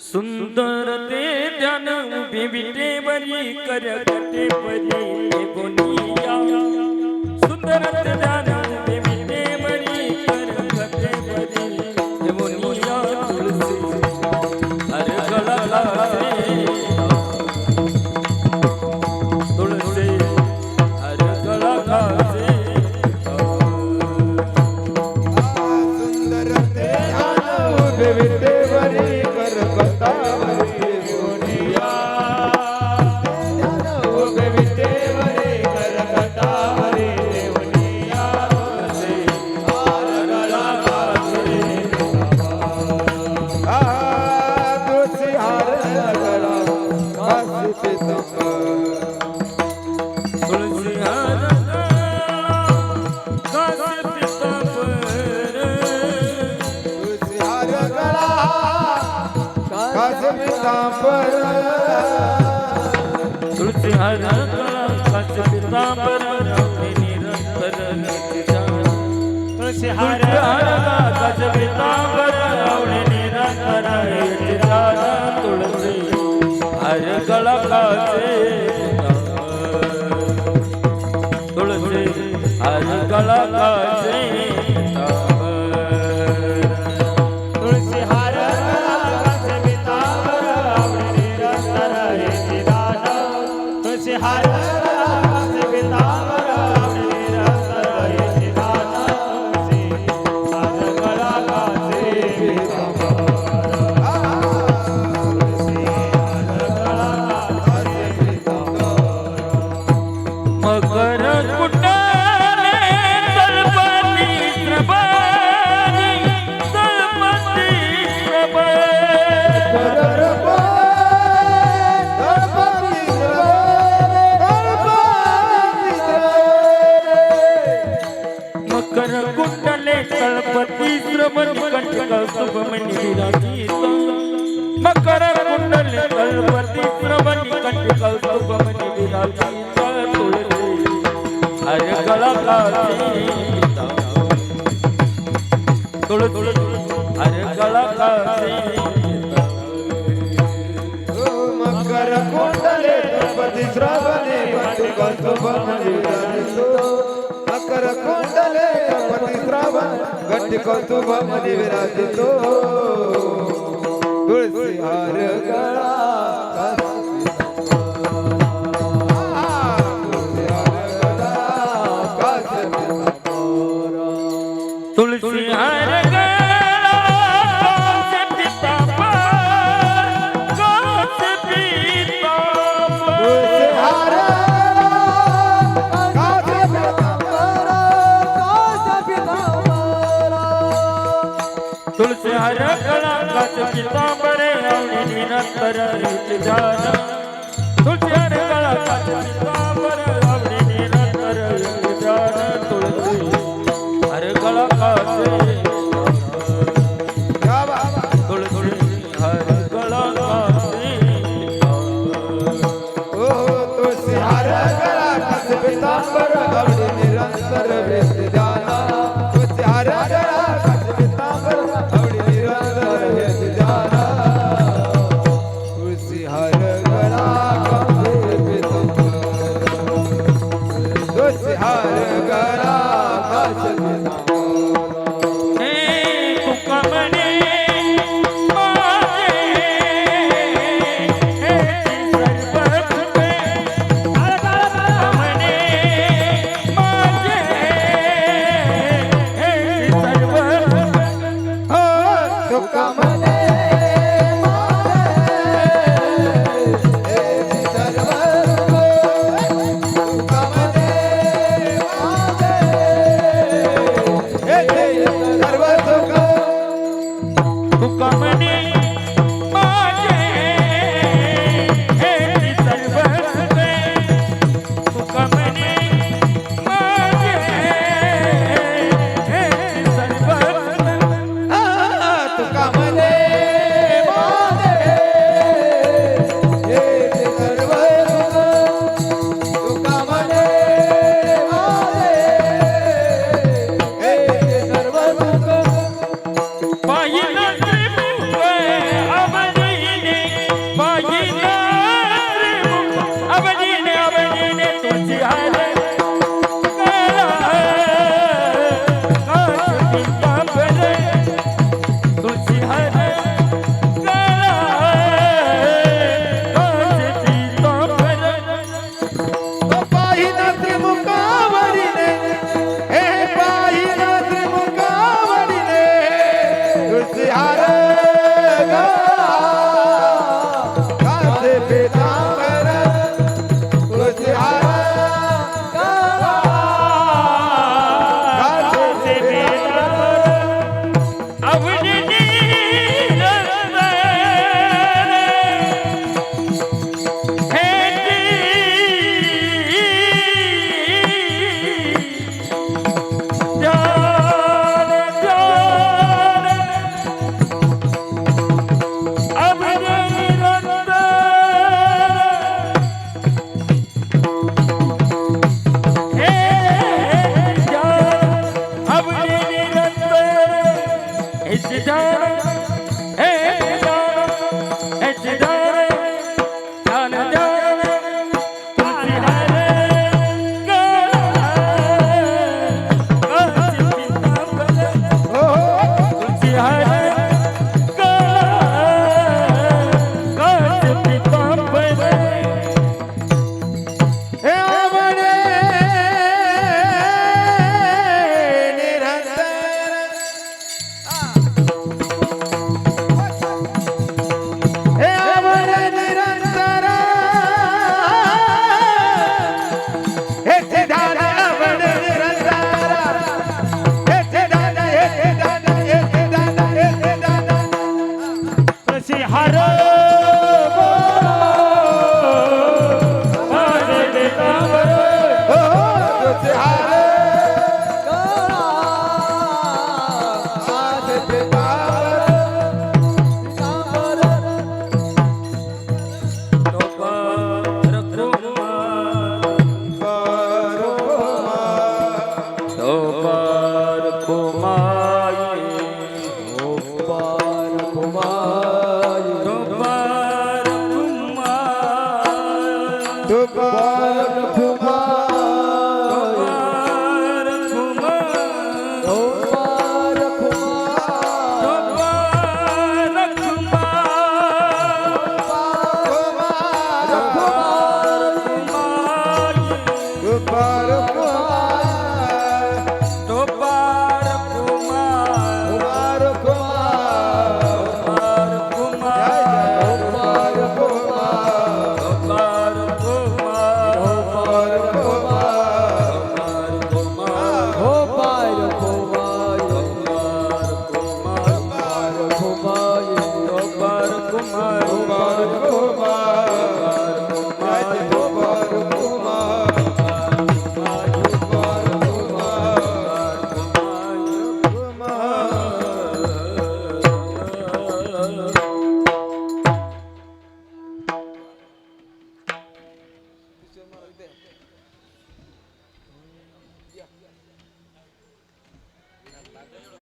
सुंदर ते ध्यान उभी विटेवरी करगटे परी बोनिया सुंदर ते ध्यान उभी विटेवरी करगटे परी बोनिया तुलसी हर गला लासे तुलसी हर गला लासे सुंदर ते ध्यान उभी विटेवरी तुलसी हर कच पीतांबर निरंतर तुलसी हर कच पीतांबर निरंतर तुलसी हर गला काचे तुलसी हर गला काचे मकर कुंडले तळपती प्रभाती तळपती मकर कुंडले तळपती श्रवणी कंठ शुभमणी विराजित मकर कुंडले तळपती श्रवणी कंठ शुभमणी विराजित हर गला काचे तुलसी हर गला काचे मकर कुंडले तळपती श्रवणे कंठ शुभमणी विराजितो मकर कुंडले तळपती श्रवण कंठ शुभमणी विराजितो तुलसी हर गळा तुलसी हर गला काचे पीतांबर काचे पीतांबर तुलसी हर काचे पीतांबर तुलसी हर गला काचे पीतांबर निरंतर ध्यान तुलसी हर गला काचे पीतांबर निरंतर ध्यान तुलसी हर गला काचे तुलसी हर गला काचे ओ तुलसी हर गळा काचे पीतांबर आवडी निरंतर वेद ध्यान तुलसी हर गळा काचे पीतांबर आवडी निरंतर वेद ध्यान तुलसी हर गळा काचे पीतांबर हार गळा काचे पितांबर तुळशी हार गळा काचे पितांबर आवडी निरंतर हे जान